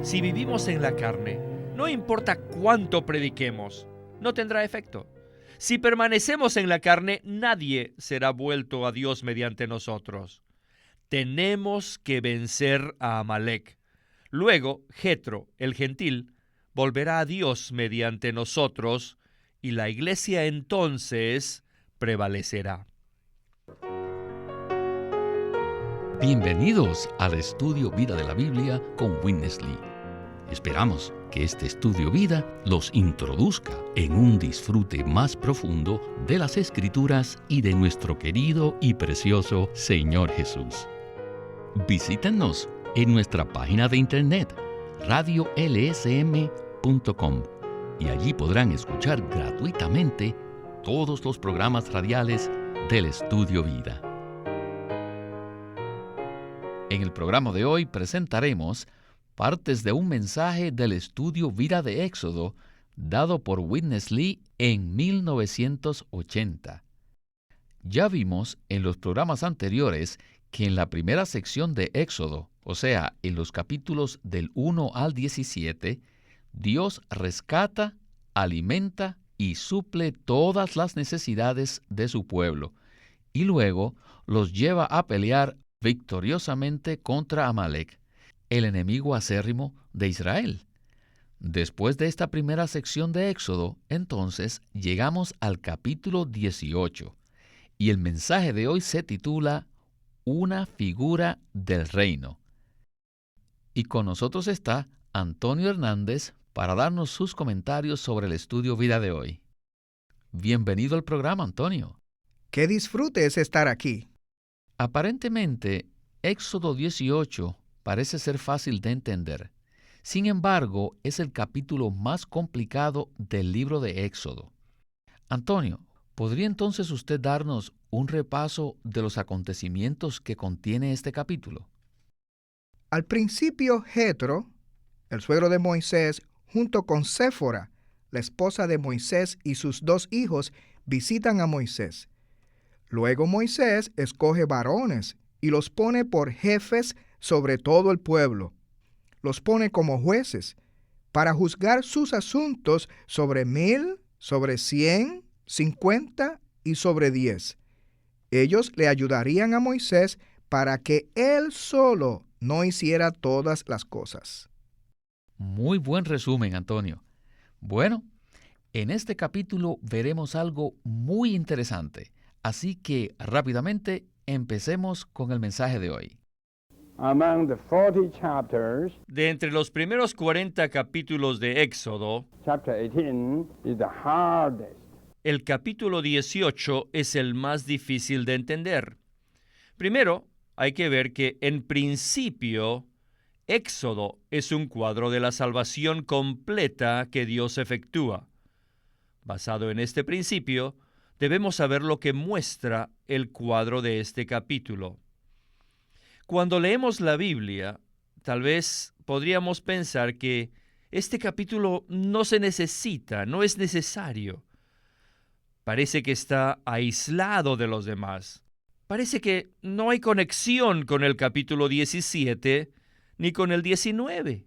Si vivimos en la carne, no importa cuánto prediquemos, no tendrá efecto. Si permanecemos en la carne, nadie será vuelto a Dios mediante nosotros. Tenemos que vencer a Amalec. Luego, Jetro, el gentil, volverá a Dios mediante nosotros, y la iglesia entonces prevalecerá. Bienvenidos al estudio Vida de la Biblia con Witness Lee. Esperamos que este estudio vida los introduzca en un disfrute más profundo de las Escrituras y de nuestro querido y precioso Señor Jesús. Visítenos en nuestra página de internet radiolsm.com y allí podrán escuchar gratuitamente todos los programas radiales del estudio vida. En el programa de hoy presentaremos partes de un mensaje del estudio Vida de Éxodo dado por Witness Lee en 1980. Ya vimos en los programas anteriores que en la primera sección de Éxodo, o sea, en los capítulos del 1 al 17, Dios rescata, alimenta y suple todas las necesidades de su pueblo, y luego los lleva a pelear victoriosamente contra Amalec, el enemigo acérrimo de Israel. Después de esta primera sección de Éxodo, entonces llegamos al capítulo 18, y el mensaje de hoy se titula Una figura del reino. Y con nosotros está Antonio Hernández para darnos sus comentarios sobre el estudio vida de hoy. Bienvenido al programa, Antonio. ¡Qué disfrute es estar aquí! Aparentemente, Éxodo 18 parece ser fácil de entender. Sin embargo, es el capítulo más complicado del libro de Éxodo. Antonio, ¿podría entonces usted darnos un repaso de los acontecimientos que contiene este capítulo? Al principio, Jetro, el suegro de Moisés, junto con Séfora, la esposa de Moisés y sus 2 hijos, visitan a Moisés. Luego Moisés escoge varones y los pone por jefes sobre todo el pueblo. Los pone como jueces para juzgar sus asuntos sobre 1000, sobre 100, 50 y sobre 10. Ellos le ayudarían a Moisés para que él solo no hiciera todas las cosas. Muy buen resumen, Antonio. Bueno, en este capítulo veremos algo muy interesante, así que rápidamente empecemos con el mensaje de hoy. De entre los primeros 40 capítulos de Éxodo, el capítulo 18 es el más difícil de entender. Primero, hay que ver que en principio, Éxodo es un cuadro de la salvación completa que Dios efectúa. Basado en este principio, debemos saber lo que muestra el cuadro de este capítulo. Cuando leemos la Biblia, tal vez podríamos pensar que este capítulo no se necesita, no es necesario. Parece que está aislado de los demás. Parece que no hay conexión con el capítulo 17 ni con el 19.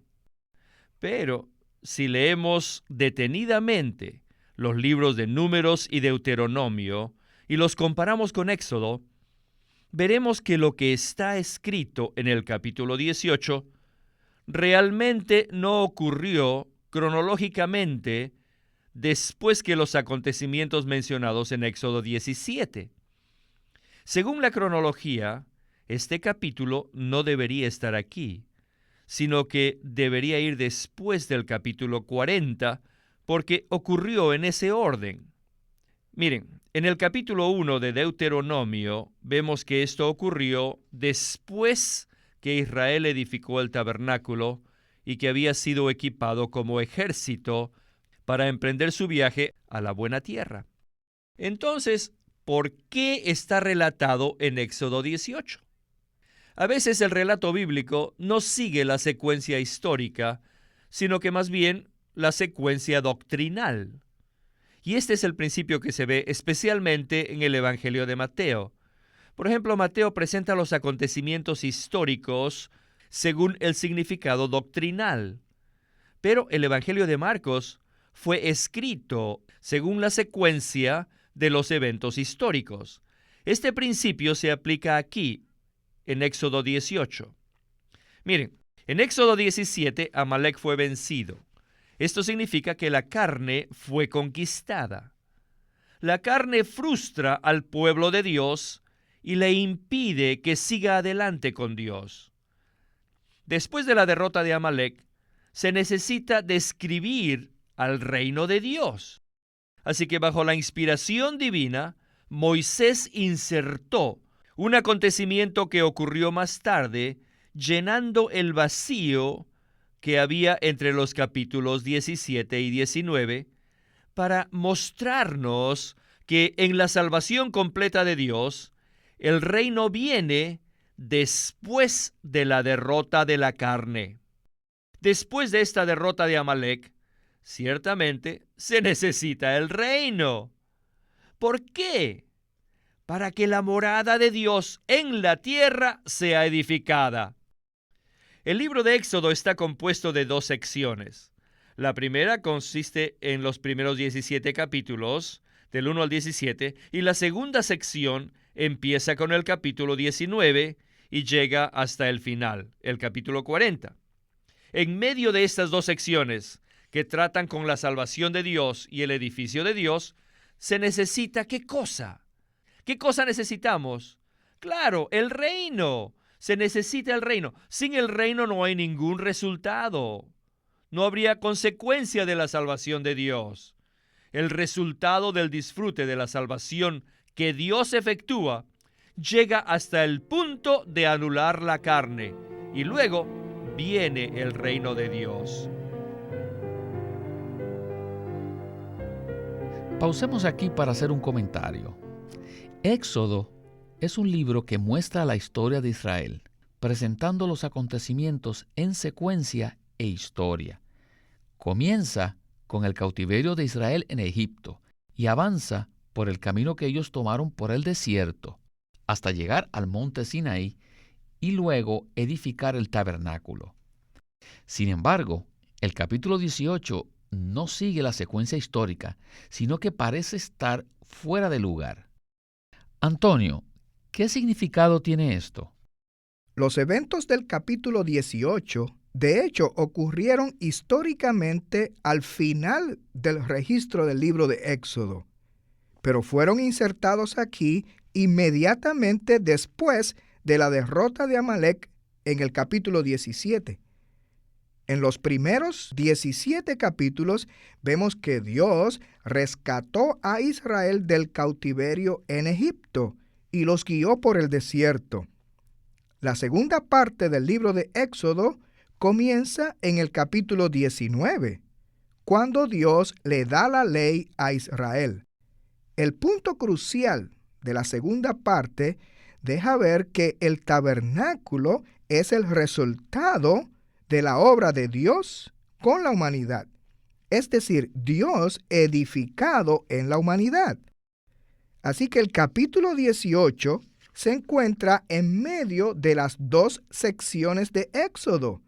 Pero si leemos detenidamente los libros de Números y Deuteronomio y los comparamos con Éxodo, veremos que lo que está escrito en el capítulo 18 realmente no ocurrió cronológicamente después que los acontecimientos mencionados en Éxodo 17. Según la cronología, este capítulo no debería estar aquí, sino que debería ir después del capítulo 40, porque ocurrió en ese orden. Miren, en el capítulo 1 de Deuteronomio vemos que esto ocurrió después que Israel edificó el tabernáculo y que había sido equipado como ejército para emprender su viaje a la buena tierra. Entonces, ¿por qué está relatado en Éxodo 18? A veces el relato bíblico no sigue la secuencia histórica, sino que más bien la secuencia doctrinal. Y este es el principio que se ve especialmente en el Evangelio de Mateo. Por ejemplo, Mateo presenta los acontecimientos históricos según el significado doctrinal. Pero el Evangelio de Marcos fue escrito según la secuencia de los eventos históricos. Este principio se aplica aquí, en Éxodo 18. Miren, en Éxodo 17, Amalek fue vencido. Esto significa que la carne fue conquistada. La carne frustra al pueblo de Dios y le impide que siga adelante con Dios. Después de la derrota de Amalek, se necesita describir al reino de Dios. Así que bajo la inspiración divina, Moisés insertó un acontecimiento que ocurrió más tarde, llenando el vacío que había entre los capítulos 17 y 19, para mostrarnos que en la salvación completa de Dios, el reino viene después de la derrota de la carne. Después de esta derrota de Amalek, ciertamente se necesita el reino. ¿Por qué? Para que la morada de Dios en la tierra sea edificada. El libro de Éxodo está compuesto de 2 secciones. La primera consiste en los primeros 17 capítulos, del 1 al 17, y la segunda sección empieza con el capítulo 19 y llega hasta el final, el capítulo 40. En medio de estas 2 secciones, que tratan con la salvación de Dios y el edificio de Dios, se necesita ¿qué cosa? ¿Qué cosa necesitamos? Claro, el reino. Se necesita el reino. Sin el reino no hay ningún resultado. No habría consecuencia de la salvación de Dios. El resultado del disfrute de la salvación que Dios efectúa llega hasta el punto de anular la carne y luego viene el reino de Dios. Pausemos aquí para hacer un comentario. Éxodo es un libro que muestra la historia de Israel, presentando los acontecimientos en secuencia e historia. Comienza con el cautiverio de Israel en Egipto y avanza por el camino que ellos tomaron por el desierto hasta llegar al monte Sinaí y luego edificar el tabernáculo. Sin embargo, el capítulo 18 no sigue la secuencia histórica, sino que parece estar fuera de lugar. Antonio, ¿qué significado tiene esto? Los eventos del capítulo 18, de hecho, ocurrieron históricamente al final del registro del libro de Éxodo, pero fueron insertados aquí inmediatamente después de la derrota de Amalek en el capítulo 17. En los primeros 17 capítulos vemos que Dios rescató a Israel del cautiverio en Egipto y los guió por el desierto. La segunda parte del libro de Éxodo comienza en el capítulo 19, cuando Dios le da la ley a Israel. El punto crucial de la segunda parte deja ver que el tabernáculo es el resultado de la obra de Dios con la humanidad, es decir, Dios edificado en la humanidad. Así que el capítulo 18 se encuentra en medio de las 2 secciones de Éxodo,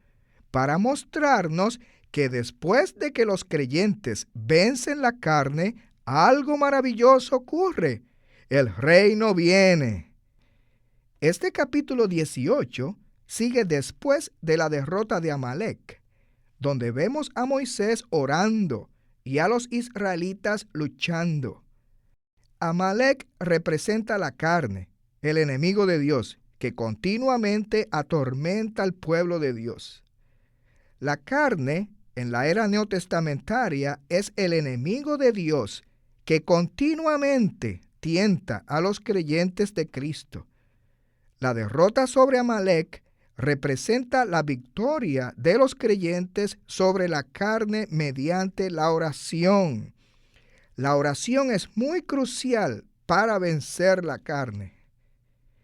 para mostrarnos que después de que los creyentes vencen la carne, algo maravilloso ocurre. El reino viene. Este capítulo 18 sigue después de la derrota de Amalek, donde vemos a Moisés orando y a los israelitas luchando. Amalek representa la carne, el enemigo de Dios, que continuamente atormenta al pueblo de Dios. La carne, en la era neotestamentaria, es el enemigo de Dios, que continuamente tienta a los creyentes de Cristo. La derrota sobre Amalek representa la victoria de los creyentes sobre la carne mediante la oración. La oración es muy crucial para vencer la carne.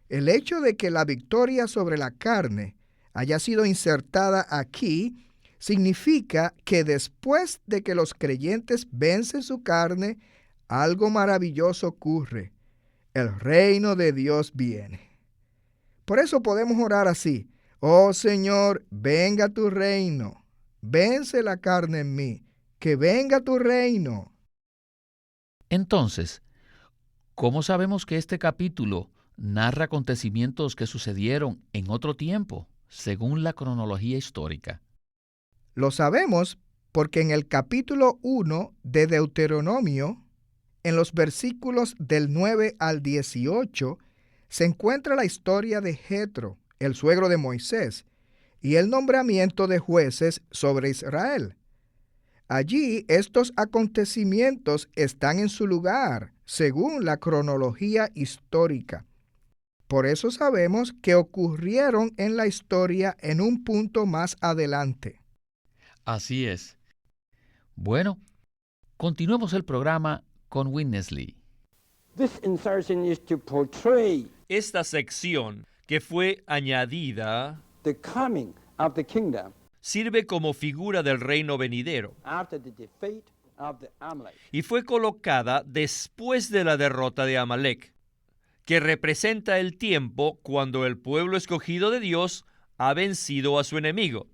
El hecho de que la victoria sobre la carne haya sido insertada aquí significa que después de que los creyentes vencen su carne, algo maravilloso ocurre. El reino de Dios viene. Por eso podemos orar así: Oh Señor, venga tu reino. Vence la carne en mí, que venga tu reino. Entonces, ¿cómo sabemos que este capítulo narra acontecimientos que sucedieron en otro tiempo, según la cronología histórica? Lo sabemos porque en el capítulo 1 de Deuteronomio, en los versículos del 9 al 18, se encuentra la historia de Jetro, el suegro de Moisés, y el nombramiento de jueces sobre Israel. Allí estos acontecimientos están en su lugar, según la cronología histórica. Por eso sabemos que ocurrieron en la historia en un punto más adelante. Así es. Bueno, continuemos el programa con Witness Lee. Esta sección que fue añadida The coming of the kingdom sirve como figura del reino venidero after the defeat of the Amalek. y fue colocada después de la derrota de Amalek, que representa el tiempo cuando el pueblo escogido de Dios ha vencido a su enemigo,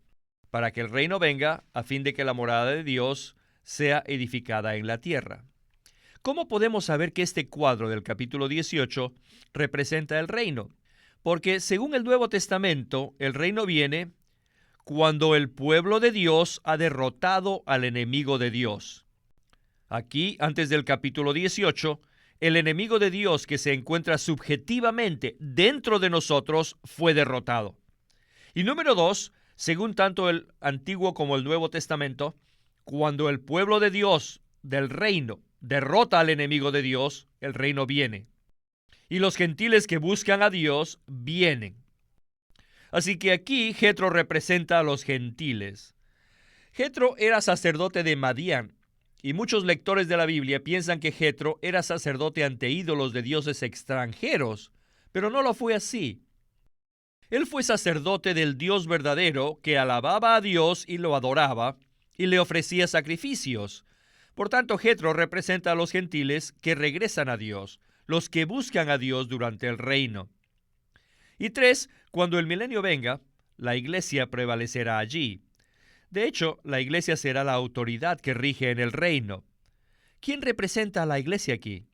para que el reino venga a fin de que la morada de Dios sea edificada en la tierra. ¿Cómo podemos saber que este cuadro del capítulo 18 representa el reino? Porque según el Nuevo Testamento, el reino viene cuando el pueblo de Dios ha derrotado al enemigo de Dios. Aquí, antes del capítulo 18, el enemigo de Dios que se encuentra subjetivamente dentro de nosotros fue derrotado. Y número 2, según tanto el Antiguo como el Nuevo Testamento, cuando el pueblo de Dios del reino derrota al enemigo de Dios, el reino viene. Y los gentiles que buscan a Dios vienen. Así que aquí Jetro representa a los gentiles. Jetro era sacerdote de Madián, y muchos lectores de la Biblia piensan que Jetro era sacerdote ante ídolos de dioses extranjeros, pero no lo fue así. Él fue sacerdote del Dios verdadero que alababa a Dios y lo adoraba y le ofrecía sacrificios. Por tanto, Jetro representa a los gentiles que regresan a Dios, los que buscan a Dios durante el reino. Y 3, cuando el milenio venga, la iglesia prevalecerá allí. De hecho, la iglesia será la autoridad que rige en el reino. ¿Quién representa a la iglesia aquí?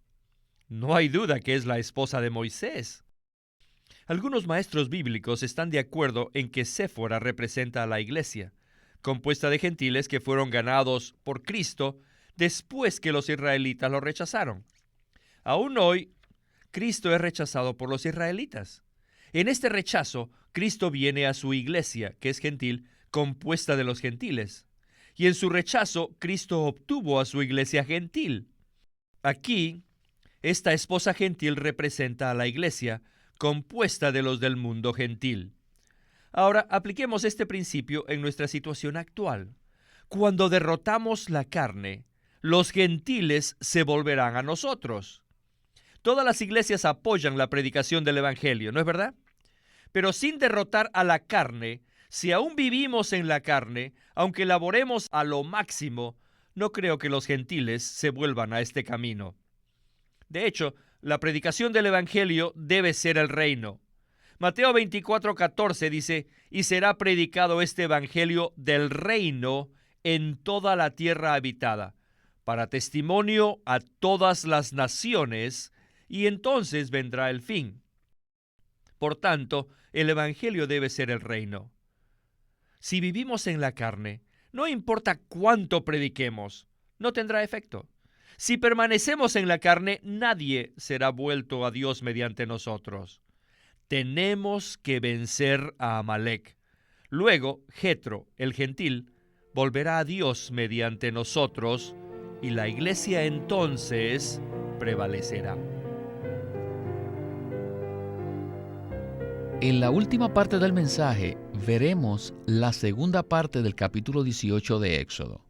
No hay duda que es la esposa de Moisés. Algunos maestros bíblicos están de acuerdo en que Séfora representa a la iglesia, compuesta de gentiles que fueron ganados por Cristo después que los israelitas lo rechazaron. Aún hoy, Cristo es rechazado por los israelitas. En este rechazo, Cristo viene a su iglesia, que es gentil, compuesta de los gentiles. Y en su rechazo, Cristo obtuvo a su iglesia gentil. Aquí, esta esposa gentil representa a la iglesia, compuesta de los del mundo gentil. Ahora, apliquemos este principio en nuestra situación actual. Cuando derrotamos la carne, los gentiles se volverán a nosotros. Todas las iglesias apoyan la predicación del Evangelio, ¿no es verdad? Pero sin derrotar a la carne, si aún vivimos en la carne, aunque laboremos a lo máximo, no creo que los gentiles se vuelvan a este camino. De hecho, la predicación del Evangelio debe ser el reino. Mateo 24:14 dice, y será predicado este Evangelio del reino en toda la tierra habitada, para testimonio a todas las naciones, y entonces vendrá el fin. Por tanto, el Evangelio debe ser el reino. Si vivimos en la carne, no importa cuánto prediquemos, no tendrá efecto. Si permanecemos en la carne, nadie será vuelto a Dios mediante nosotros. Tenemos que vencer a Amalek. Luego, Jetro, el gentil, volverá a Dios mediante nosotros, y la iglesia entonces prevalecerá. En la última parte del mensaje veremos la segunda parte del capítulo 18 de Éxodo.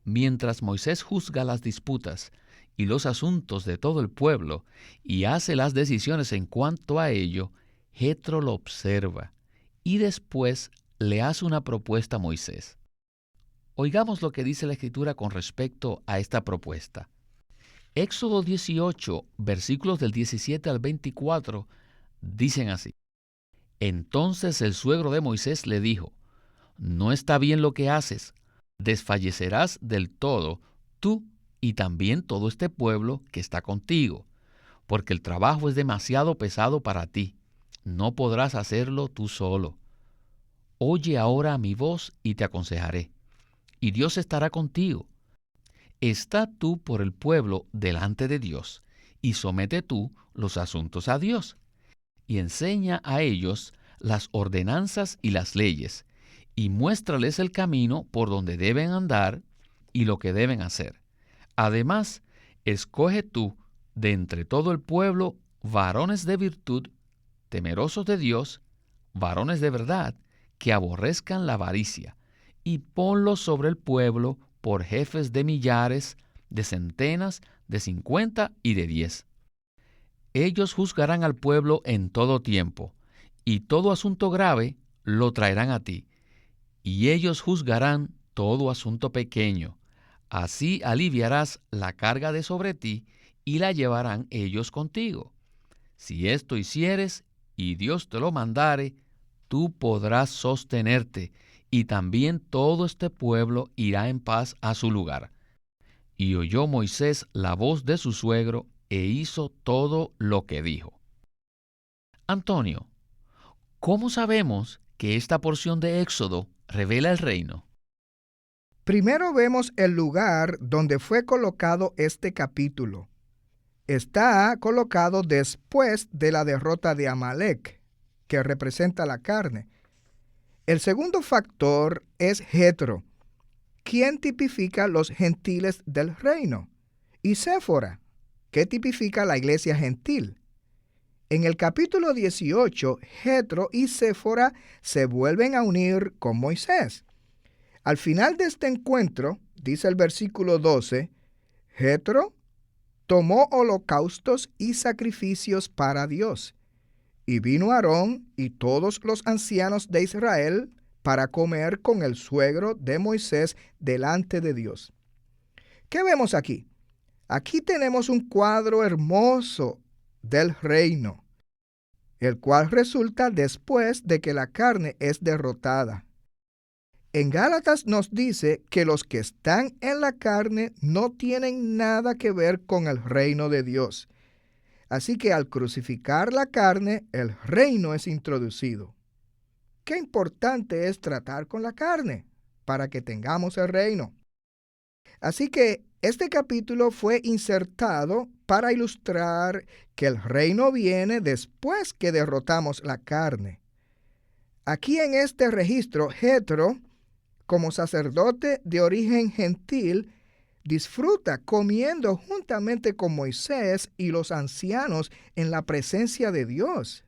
Mientras Moisés juzga las disputas y los asuntos de todo el pueblo y hace las decisiones en cuanto a ello, Jetro lo observa y después le hace una propuesta a Moisés. Oigamos lo que dice la Escritura con respecto a esta propuesta. Éxodo 18, versículos del 17 al 24, dicen así. Entonces el suegro de Moisés le dijo: no está bien lo que haces. Desfallecerás del todo, tú y también todo este pueblo que está contigo, porque el trabajo es demasiado pesado para ti. No podrás hacerlo tú solo. Oye ahora mi voz y te aconsejaré, y Dios estará contigo. Está tú por el pueblo delante de Dios, y somete tú los asuntos a Dios, y enseña a ellos las ordenanzas y las leyes, y muéstrales el camino por donde deben andar y lo que deben hacer. Además, escoge tú de entre todo el pueblo varones de virtud, temerosos de Dios, varones de verdad, que aborrezcan la avaricia, y ponlos sobre el pueblo por jefes de millares, de centenas, de 50 y de 10. Ellos juzgarán al pueblo en todo tiempo, y todo asunto grave lo traerán a ti, y ellos juzgarán todo asunto pequeño. Así aliviarás la carga de sobre ti, y la llevarán ellos contigo. Si esto hicieres, y Dios te lo mandare, tú podrás sostenerte, y también todo este pueblo irá en paz a su lugar. Y oyó Moisés la voz de su suegro, e hizo todo lo que dijo. Antonio, ¿cómo sabemos que esta porción de Éxodo revela el reino? Primero vemos el lugar donde fue colocado este capítulo. Está colocado después de la derrota de Amalek, que representa la carne. El segundo factor es Jetro, quien tipifica los gentiles del reino, y Séfora, que tipifica la iglesia gentil. En el capítulo 18, Jetro y Séfora se vuelven a unir con Moisés. Al final de este encuentro, dice el versículo 12, Jetro tomó holocaustos y sacrificios para Dios, y vino Aarón y todos los ancianos de Israel para comer con el suegro de Moisés delante de Dios. ¿Qué vemos aquí? Aquí tenemos un cuadro hermoso del reino, el cual resulta después de que la carne es derrotada. En Gálatas nos dice que los que están en la carne no tienen nada que ver con el reino de Dios. Así que al crucificar la carne, el reino es introducido. Qué importante es tratar con la carne para que tengamos el reino. Así que este capítulo fue insertado para ilustrar que el reino viene después que derrotamos la carne. Aquí en este registro, Jetro, como sacerdote de origen gentil, disfruta comiendo juntamente con Moisés y los ancianos en la presencia de Dios.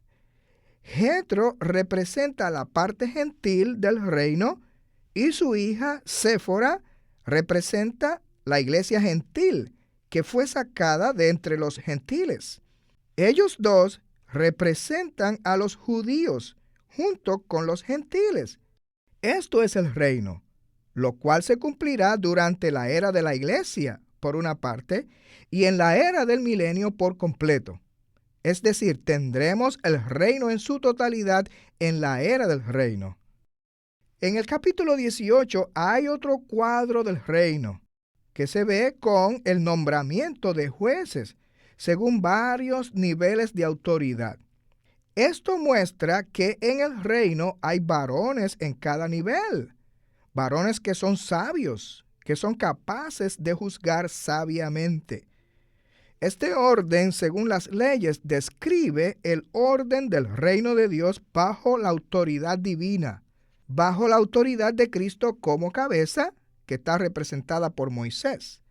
Jetro representa la parte gentil del reino y su hija Séfora representa la iglesia gentil que fue sacada de entre los gentiles. Ellos dos representan a los judíos junto con los gentiles. Esto es el reino, lo cual se cumplirá durante la era de la iglesia, por una parte, y en la era del milenio por completo. Es decir, tendremos el reino en su totalidad en la era del reino. En el capítulo 18 hay otro cuadro del reino, que se ve con el nombramiento de jueces, según varios niveles de autoridad. Esto muestra que en el reino hay varones en cada nivel, varones que son sabios, que son capaces de juzgar sabiamente. Este orden, según las leyes, describe el orden del reino de Dios bajo la autoridad divina, bajo la autoridad de Cristo como cabeza, que está representada por Moisés.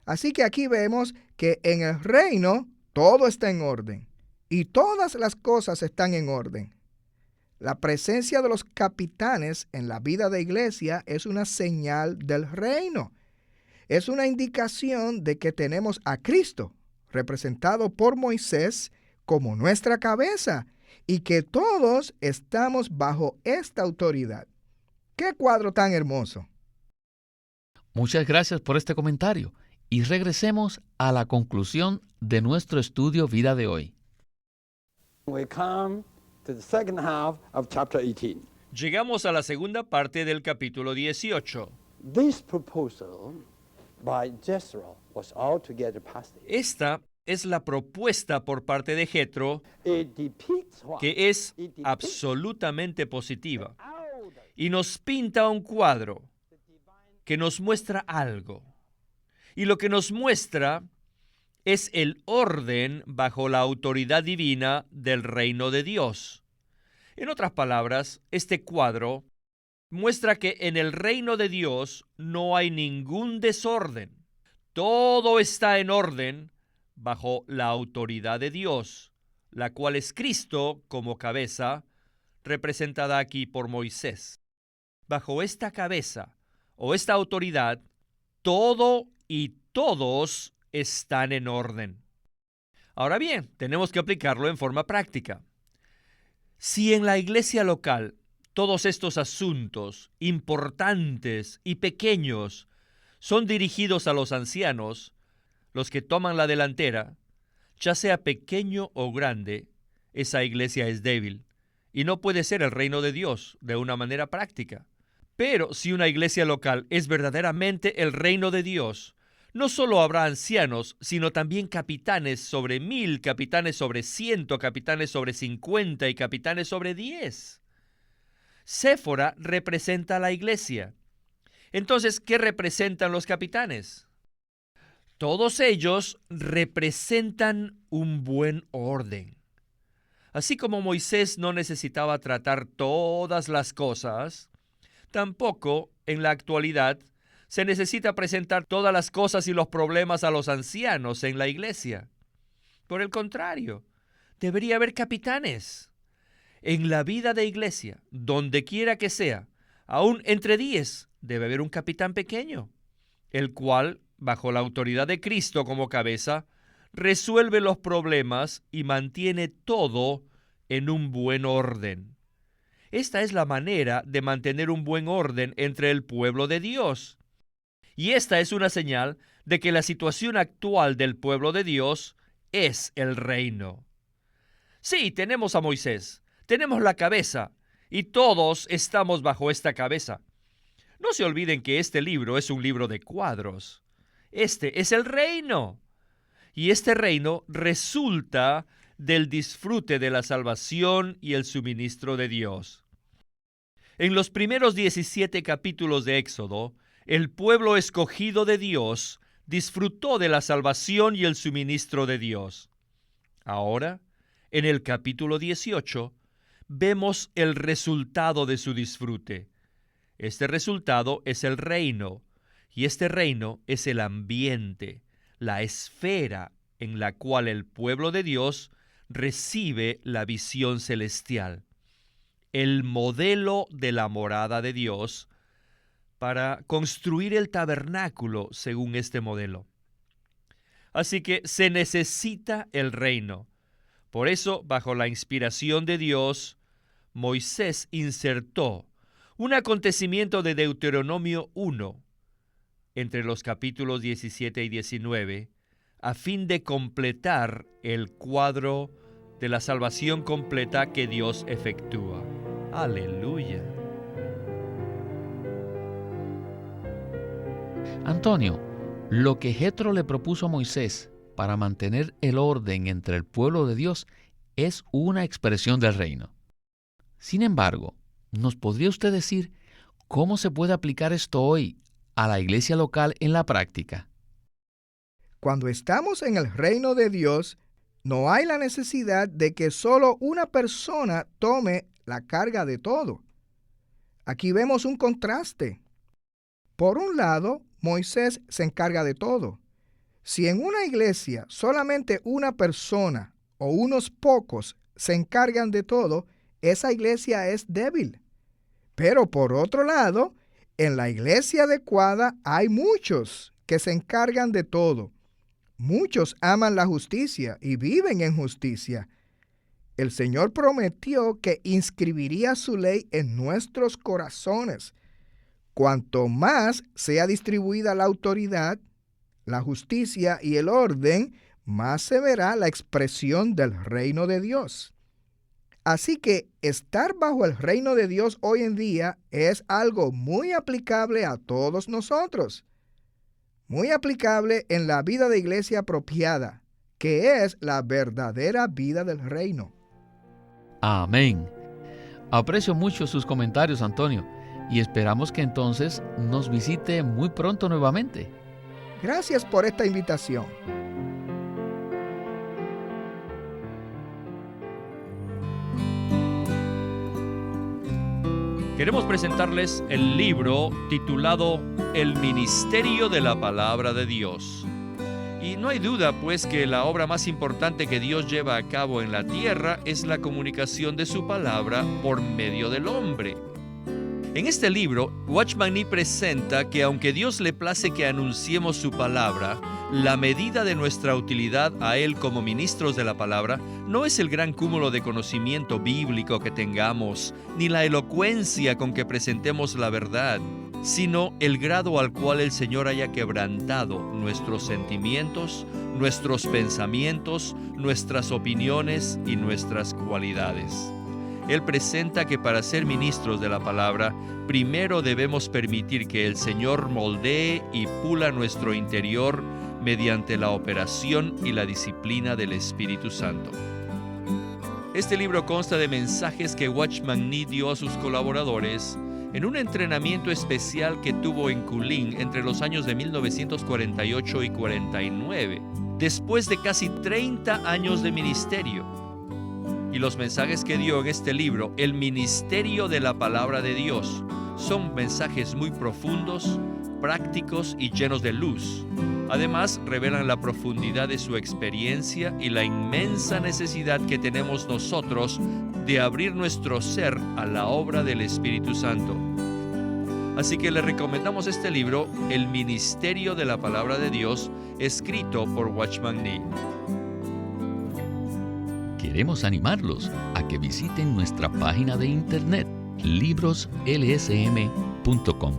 Así que aquí vemos que en el reino todo está en orden y todas las cosas están en orden. La presencia de los capitanes en la vida de iglesia es una señal del reino. Es una indicación de que tenemos a Cristo, representado por Moisés, como nuestra cabeza, y que todos estamos bajo esta autoridad. ¡Qué cuadro tan hermoso! Muchas gracias por este comentario y regresemos a la conclusión de nuestro estudio vida de hoy. We come to the second half of chapter 18. Llegamos a la segunda parte del capítulo 18. This proposal by Jezreel was altogether positive. Esta es la propuesta por parte de Jetro, It depicts what? que es It depicts absolutamente positiva out y nos pinta un cuadro que nos muestra algo. Y lo que nos muestra es el orden bajo la autoridad divina del reino de Dios. En otras palabras, este cuadro muestra que en el reino de Dios no hay ningún desorden. Todo está en orden bajo la autoridad de Dios, la cual es Cristo como cabeza, representada aquí por Moisés. Bajo esta cabeza o esta autoridad, todo y todos están en orden. Ahora bien, tenemos que aplicarlo en forma práctica. Si en la iglesia local todos estos asuntos importantes y pequeños son dirigidos a los ancianos, los que toman la delantera, ya sea pequeño o grande, esa iglesia es débil y no puede ser el reino de Dios de una manera práctica. Pero si una iglesia local es verdaderamente el reino de Dios, no solo habrá ancianos, sino también capitanes sobre 1000, capitanes sobre 100, capitanes sobre 50 y capitanes sobre 10. Séfora representa a la iglesia. Entonces, ¿qué representan los capitanes? Todos ellos representan un buen orden. Así como Moisés no necesitaba tratar todas las cosas, tampoco en la actualidad se necesita presentar todas las cosas y los problemas a los ancianos en la iglesia. Por el contrario, debería haber capitanes. En la vida de iglesia, donde quiera que sea, aún entre 10, debe haber un capitán pequeño, el cual, bajo la autoridad de Cristo como cabeza, resuelve los problemas y mantiene todo en un buen orden. Esta es la manera de mantener un buen orden entre el pueblo de Dios. Y esta es una señal de que la situación actual del pueblo de Dios es el reino. Sí, tenemos a Moisés, tenemos la cabeza, y todos estamos bajo esta cabeza. No se olviden que este libro es un libro de cuadros. Este es el reino. Y este reino resulta del disfrute de la salvación y el suministro de Dios. En los primeros 17 capítulos de Éxodo, el pueblo escogido de Dios disfrutó de la salvación y el suministro de Dios. Ahora, en el capítulo 18, vemos el resultado de su disfrute. Este resultado es el reino, y este reino es el ambiente, la esfera en la cual el pueblo de Dios recibe la visión celestial, el modelo de la morada de Dios para construir el tabernáculo según este modelo. Así que se necesita el reino. Por eso, bajo la inspiración de Dios, Moisés insertó un acontecimiento de Deuteronomio 1 entre los capítulos 17 y 19, a fin de completar el cuadro de la salvación completa que Dios efectúa. ¡Aleluya! Antonio, lo que Jetro le propuso a Moisés para mantener el orden entre el pueblo de Dios es una expresión del reino. Sin embargo, ¿nos podría usted decir cómo se puede aplicar esto hoy a la iglesia local en la práctica? Cuando estamos en el reino de Dios, no hay la necesidad de que solo una persona tome la carga de todo. Aquí vemos un contraste. Por un lado, Moisés se encarga de todo. Si en una iglesia solamente una persona o unos pocos se encargan de todo, esa iglesia es débil. Pero por otro lado, en la iglesia adecuada hay muchos que se encargan de todo. Muchos aman la justicia y viven en justicia. El Señor prometió que inscribiría su ley en nuestros corazones. Cuanto más sea distribuida la autoridad, la justicia y el orden, más se verá la expresión del reino de Dios. Así que estar bajo el reino de Dios hoy en día es algo muy aplicable a todos nosotros. Muy aplicable en la vida de iglesia apropiada, que es la verdadera vida del reino. Amén. Aprecio mucho sus comentarios, Antonio, y esperamos que entonces nos visite muy pronto nuevamente. Gracias por esta invitación. Queremos presentarles el libro titulado El Ministerio de la Palabra de Dios. Y no hay duda, pues, que la obra más importante que Dios lleva a cabo en la tierra es la comunicación de su palabra por medio del hombre. En este libro, Watchman Nee presenta que aunque Dios le place que anunciemos su palabra, la medida de nuestra utilidad a Él como ministros de la palabra no es el gran cúmulo de conocimiento bíblico que tengamos, ni la elocuencia con que presentemos la verdad, sino el grado al cual el Señor haya quebrantado nuestros sentimientos, nuestros pensamientos, nuestras opiniones y nuestras cualidades. Él presenta que para ser ministros de la palabra, primero debemos permitir que el Señor moldee y pula nuestro interior mediante la operación y la disciplina del Espíritu Santo. Este libro consta de mensajes que Watchman Nee dio a sus colaboradores en un entrenamiento especial que tuvo en Kulin entre los años de 1948 y 49, después de casi 30 años de ministerio. Y los mensajes que dio en este libro, El Ministerio de la Palabra de Dios, son mensajes muy profundos, prácticos y llenos de luz. Además, revelan la profundidad de su experiencia y la inmensa necesidad que tenemos nosotros de abrir nuestro ser a la obra del Espíritu Santo. Así que le recomendamos este libro, El Ministerio de la Palabra de Dios, escrito por Watchman Nee. Queremos animarlos a que visiten nuestra página de internet, libroslsm.com.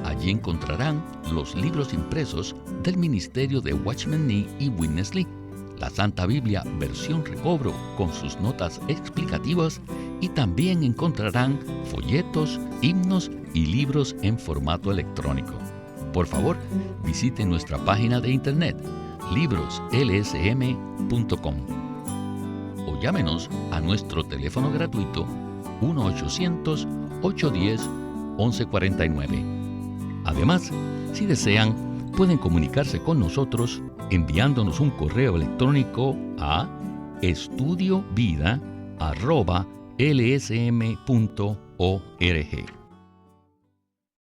Allí encontrarán los libros impresos del ministerio de Watchman Nee y Witness Lee, la Santa Biblia versión recobro con sus notas explicativas, y también encontrarán folletos, himnos y libros en formato electrónico. Por favor, visiten nuestra página de internet, libroslsm.com, o llámenos a nuestro teléfono gratuito 1-800-810-1149. Además, si desean, pueden comunicarse con nosotros enviándonos un correo electrónico a estudiovida@lsm.org.